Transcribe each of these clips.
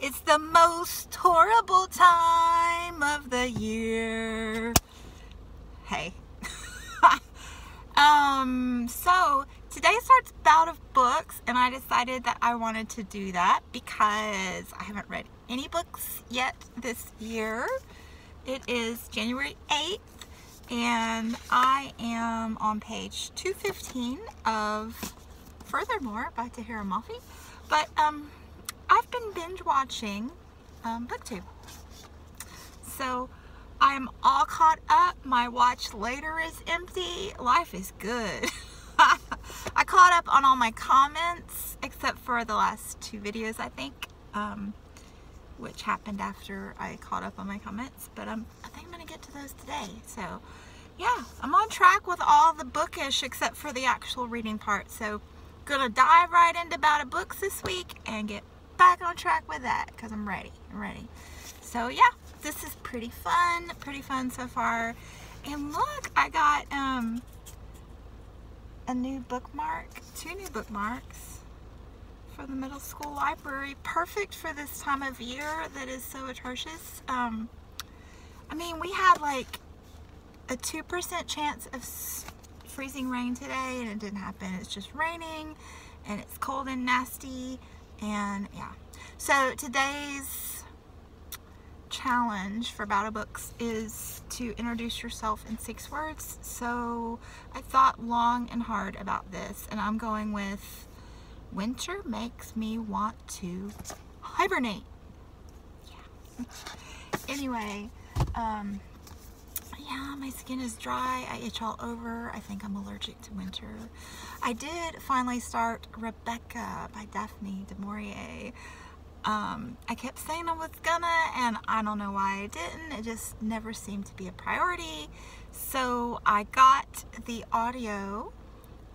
It's the most horrible time of the year. Hey. So today starts Bout of Books, and I decided that I wanted to do that because I haven't read any books yet this year. It is January 8th, and I am on page 215 of Furthermore by Tahira Mafi. But I've been binge watching BookTube. So I'm all caught up. My watch later is empty. Life is good. I caught up on all my comments except for the last two videos, I think, which happened after I caught up on my comments. But I think I'm going to get to those today. So yeah, I'm on track with all the bookish except for the actual reading part. So gonna dive right into Bout of Books this week and get back on track with that because I'm ready. So yeah, this is pretty fun so far. And look, I got a new bookmark, two new bookmarks for the middle school library, perfect for this time of year that is so atrocious. I mean, we had like a 2% chance of freezing rain today, and it didn't happen. It's just raining and it's cold and nasty, and yeah. So today's challenge for Bout of Books is to introduce yourself in 6 words. So I thought long and hard about this, and I'm going with winter makes me want to hibernate. Yeah. Anyway, yeah, my skin is dry. I itch all over. I think I'm allergic to winter. I did finally start Rebecca by Daphne du Maurier. I kept saying I was gonna, and I don't know why I didn't. It just never seemed to be a priority. So I got the audio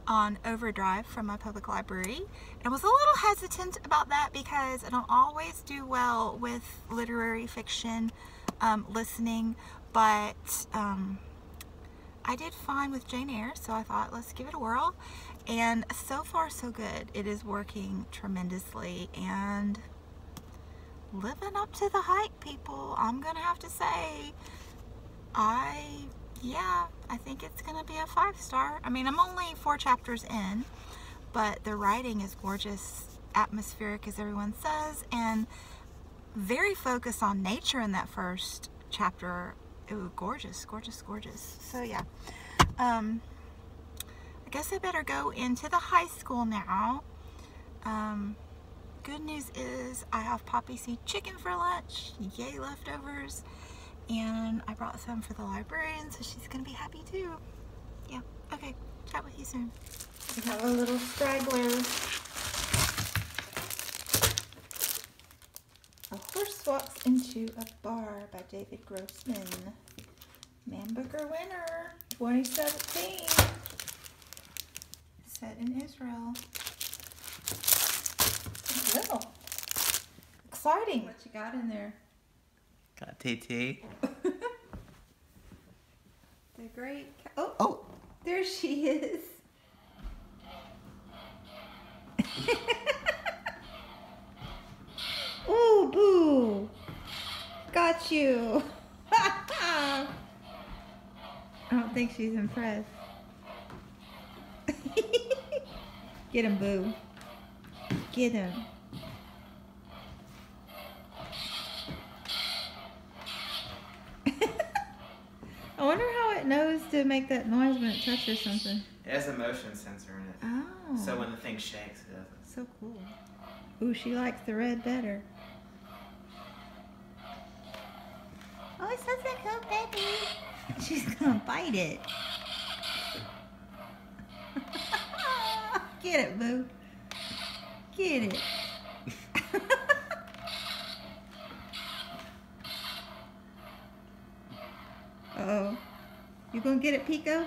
on overdrive from my public library, and was a little hesitant about that because I don't always do well with literary fiction listening, but I did fine with Jane Eyre, so I thought let's give it a whirl, and so far so good. It is working tremendously and living up to the hype, people. I'm gonna have to say, I think it's gonna be a 5-star. I mean, I'm only 4 chapters in, but the writing is gorgeous, atmospheric as everyone says, and very focused on nature in that first chapter. It was gorgeous. So yeah, I guess I better go into the high school now. Good news is I have poppy seed chicken for lunch. Yay, leftovers. And I brought some for the librarian, so she's gonna be happy too. Yeah, okay, chat with you soon. We have a little straggler. A Horse Walks into a Bar by David Grossman. Man Booker winner, 2017. Set in Israel. Oh, exciting. What you got in there? Got TT. The great. Oh, there she is. Ooh, boo. Got you. I don't think she's impressed. Get him, boo. Get him. I wonder how it knows to make that noise when it touches something. It has a motion sensor in it. Oh. So when the thing shakes, it doesn't. So cool. Ooh, she likes the red better. Oh, it's such a cool baby. She's gonna bite it. Get it, boo. Get it. Uh-oh. You gonna get it, Pico?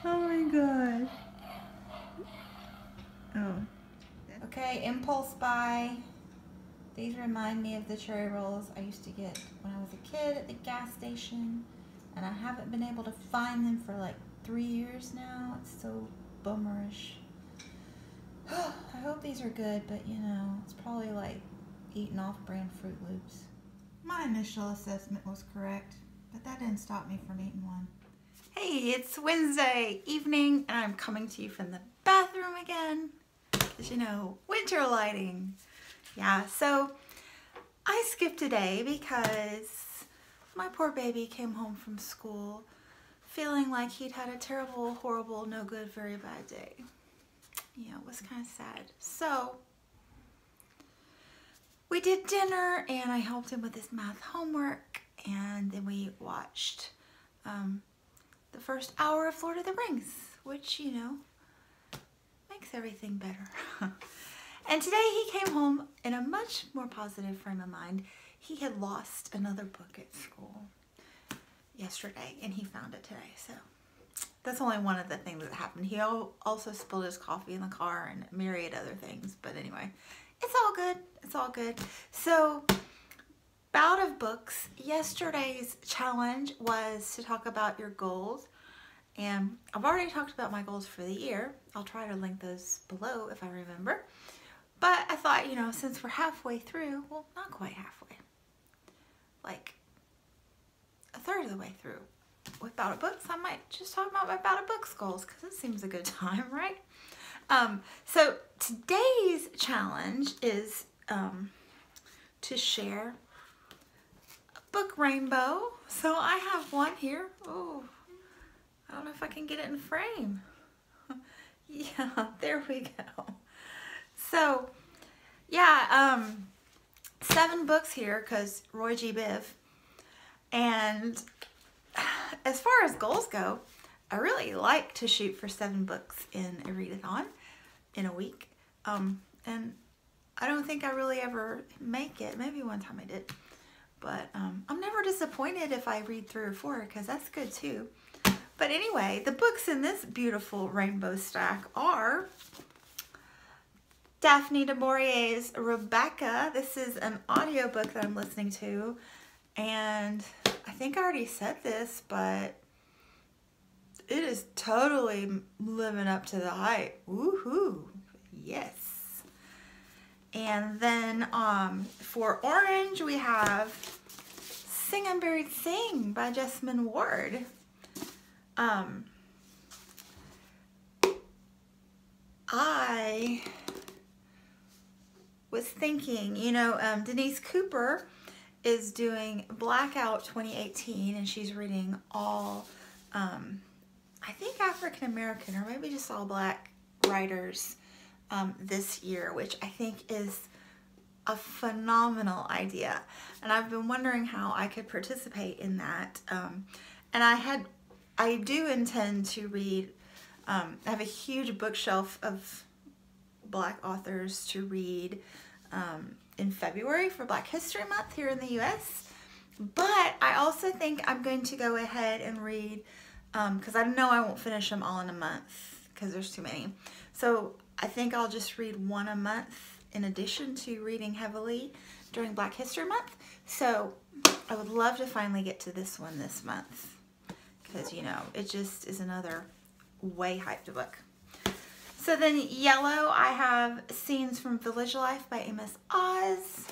Oh my god. Oh. Okay, impulse buy. These remind me of the cherry rolls I used to get when I was a kid at the gas station, and I haven't been able to find them for like 3 years now. It's so bummerish. I hope these are good, but you know, it's probably like eating off-brand Fruit Loops. My initial assessment was correct, but that didn't stop me from eating one. Hey, it's Wednesday evening, and I'm coming to you from the bathroom again, because you know, winter lighting. Yeah, so I skipped a day because my poor baby came home from school feeling like he'd had a terrible, horrible, no good, very bad day. Yeah, it was kind of sad. So we did dinner and I helped him with his math homework, and then we watched the first hour of Lord of the Rings, which, you know, makes everything better. And today he came home in a much more positive frame of mind. He had lost another book at school yesterday and he found it today. So that's only one of the things that happened. He also spilled his coffee in the car and myriad other things. But anyway, it's all good. It's all good. So, Bout of Books. Yesterday's challenge was to talk about your goals. And I've already talked about my goals for the year. I'll try to link those below if I remember. But I thought, you know, since we're halfway through, well, not quite halfway, like a third of the way through with Bout of Books, I might just talk about my Bout of Books goals, because it seems a good time, right? So today's challenge is to share a book rainbow. So I have one here. Oh, I don't know if I can get it in frame. Yeah, there we go. So, yeah, 7 books here because Roy G. Biv. And as far as goals go, I really like to shoot for 7 books in a readathon in a week. And I don't think I really ever make it. Maybe one time I did. But I'm never disappointed if I read 3 or 4 because that's good too. But anyway, the books in this beautiful rainbow stack are Daphne du Maurier's Rebecca. This is an audiobook that I'm listening to, and I think I already said this, but it is totally living up to the hype. Woohoo! Yes. And then for Orange, we have Sing Unburied Sing by Jessamine Ward. I was thinking, you know, Denise Cooper is doing Blackout 2018, and she's reading all, I think African American or maybe just all Black writers this year, which I think is a phenomenal idea. And I've been wondering how I could participate in that. And I do intend to read, I have a huge bookshelf of Black authors to read in February for Black History Month here in the US. But I also think I'm going to go ahead and read, because I know I won't finish them all in a month because there's too many. So I think I'll just read 1 a month in addition to reading heavily during Black History Month. So I would love to finally get to this one this month because, you know, it just is another way hyped book. So then yellow, I have Scenes from Village Life by Amos Oz.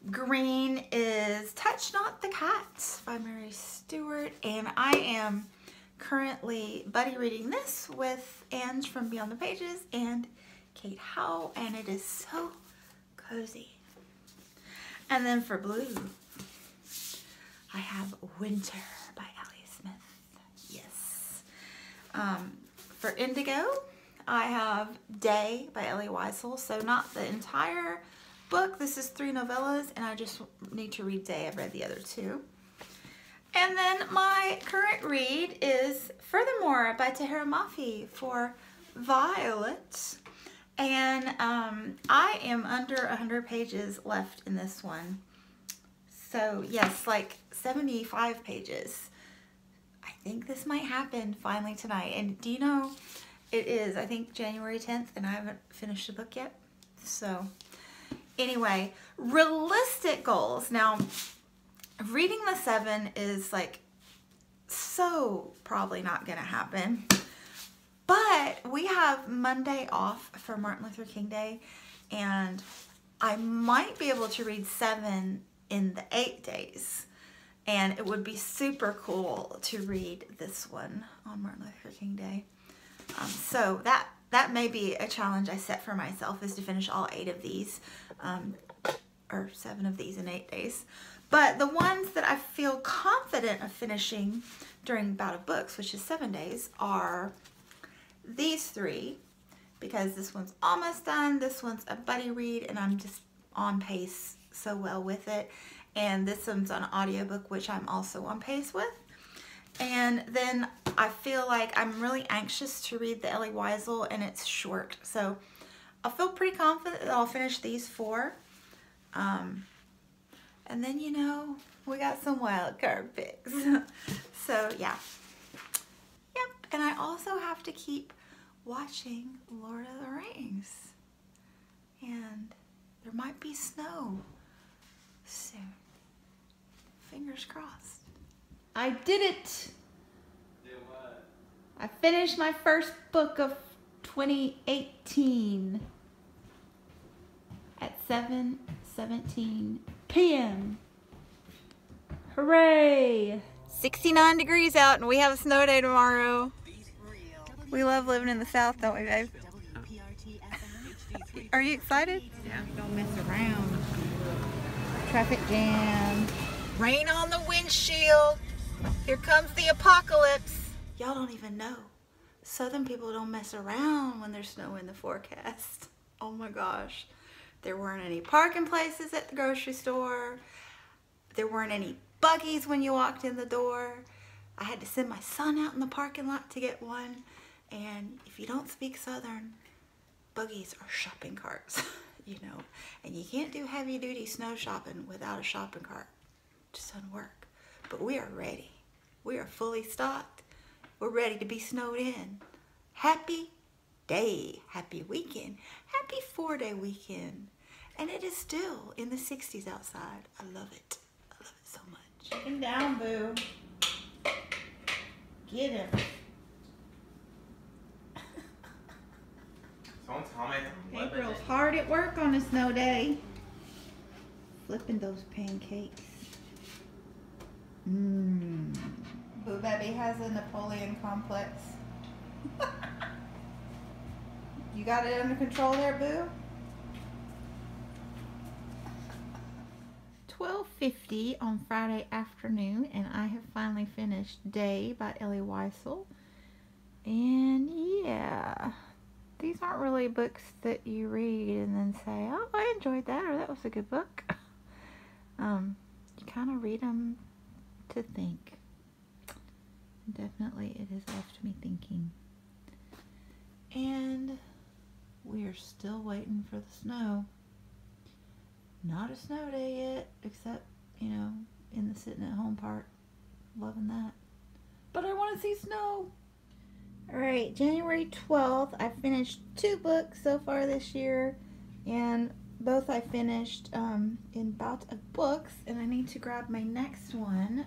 Green is Touch Not the Cat by Mary Stewart. And I am currently buddy reading this with Ange from Beyond the Pages and Kate Howe, and it is so cozy. And then for blue, I have Winter by Allie Smith. Yes. For indigo, I have Day by Ellie Weisel. So not the entire book. This is 3 novellas, and I just need to read Day. I've read the other 2. And then my current read is Furthermore by Tahira Mafi for Violet. And I am under 100 pages left in this one. So yes, like 75 pages. I think this might happen finally tonight. And do you know, it is, I think, January 10th, and I haven't finished the book yet. So anyway, realistic goals. Now, reading the 7 is like so probably not gonna happen. But we have Monday off for Martin Luther King Day, and I might be able to read 7 in the 8 days. And it would be super cool to read this one on Martin Luther King Day. So that may be a challenge I set for myself, is to finish all 8 of these, or 7 of these in 8 days. But the ones that I feel confident of finishing during Bout of Books, which is 7 days, are these 3, because this one's almost done, this one's a buddy read, and I'm just on pace so well with it. And this one's an audiobook, which I'm also on pace with. And then I feel like I'm really anxious to read the Ellie Weisel, and it's short. So I feel pretty confident that I'll finish these 4. And then, you know, we got some wild card picks. So yeah. Yep. And I also have to keep watching Lord of the Rings. And there might be snow soon. Fingers crossed. I did it! Did what? I finished my first book of 2018 at 7:17 p.m. Hooray! 69 degrees out, and we have a snow day tomorrow. We love living in the South, don't we, babe? Are you excited? Yeah. Don't mess around. Traffic jam. Rain on the windshield. Here comes the apocalypse. Y'all don't even know. Southern people don't mess around when there's snow in the forecast. Oh my gosh. There weren't any parking places at the grocery store. There weren't any buggies when you walked in the door. I had to send my son out in the parking lot to get one. And if you don't speak Southern, buggies are shopping carts, you know. And you can't do heavy duty snow shopping without a shopping cart. It just doesn't work. But we are ready. We are fully stocked. We're ready to be snowed in. Happy day, happy weekend, happy 4-day weekend. And it is still in the 60s outside. I love it. I love it so much. Chicken down, boo. Get him. Someone tell me. Hey, girl's hard at work on a snow day. Flipping those pancakes. Mmm. Boo Baby has a Napoleon complex. You got it under control there, Boo? 12:50 on Friday afternoon, and I have finally finished Day by Ellie Weisel. And yeah, these aren't really books that you read and then say, oh, I enjoyed that, or that was a good book. You kind of read them to think. Definitely it has left me thinking. And we are still waiting for the snow. Not a snow day yet, except, you know, in the sitting at home part. Loving that. But I want to see snow. Alright, January 12th, I finished 2 books so far this year. And both I finished in Bout of Books. And I need to grab my next one.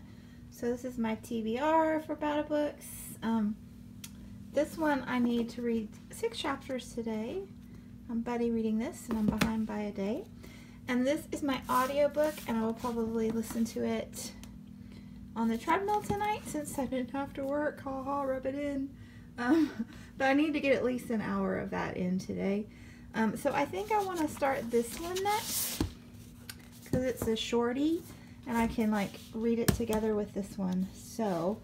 So this is my TBR for Bout of Books. This one I need to read 6 chapters today. I'm buddy reading this, and I'm behind by a day. And this is my audiobook, and I will probably listen to it on the treadmill tonight since I didn't have to work. Ha ha, rub it in. But I need to get at least an hour of that in today. So I think I want to start this one next because it's a shorty, and I can like read it together with this one. So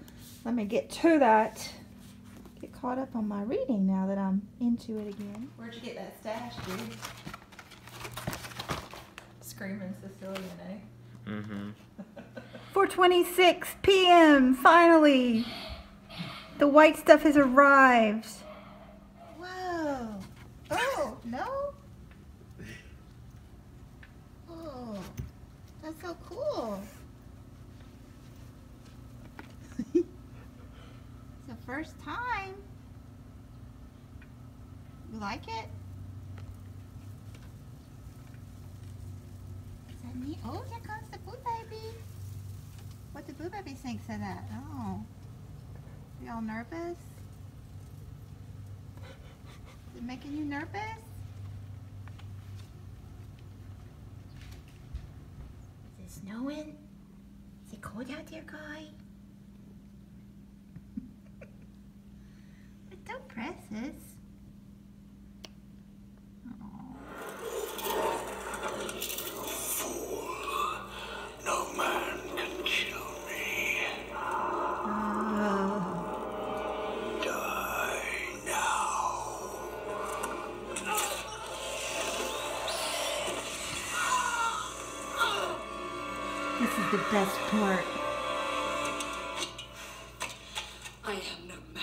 let me get to that. Get caught up on my reading now that I'm into it again. Where'd you get that stash, dude? Screaming Sicilian, eh? Mm-hmm. 4:26 p.m. Finally, the white stuff has arrived. Whoa! Oh no! Oh, that's so cool. It's the first time. You like it? Is that neat? Oh, here comes the Boo Baby. What did Boo Baby think of that? Oh. Are y'all nervous? it making you nervous? Is it snowing? Is it cold out there, guy? But don't press this. No man can kill me. Die now. This is the best part. I am no man.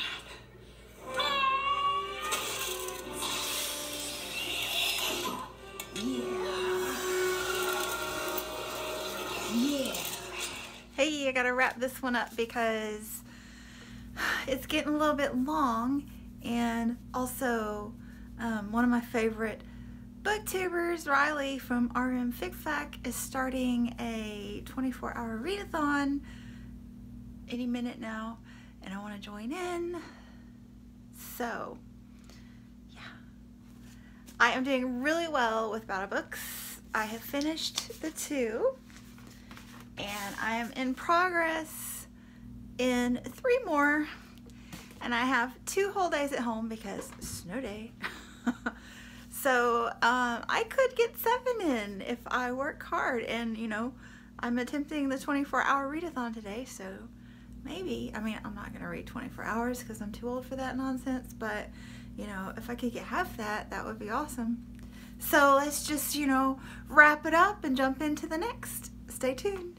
Yeah. Hey, I gotta wrap this one up because it's getting a little bit long, and also one of my favorite booktubers, Riley from RM Fixac, is starting a 24-hour readathon any minute now, and I want to join in. So yeah, I am doing really well with Bout of Books. I have finished the 2, and I am in progress in 3 more, and I have 2 whole days at home because snow day. So I could get 7 in if I work hard, and you know, I'm attempting the 24-hour readathon today, so maybe, I mean, I'm not gonna read 24 hours because I'm too old for that nonsense, but you know, if I could get half that, that would be awesome. So let's just, you know, wrap it up and jump into the next. Stay tuned.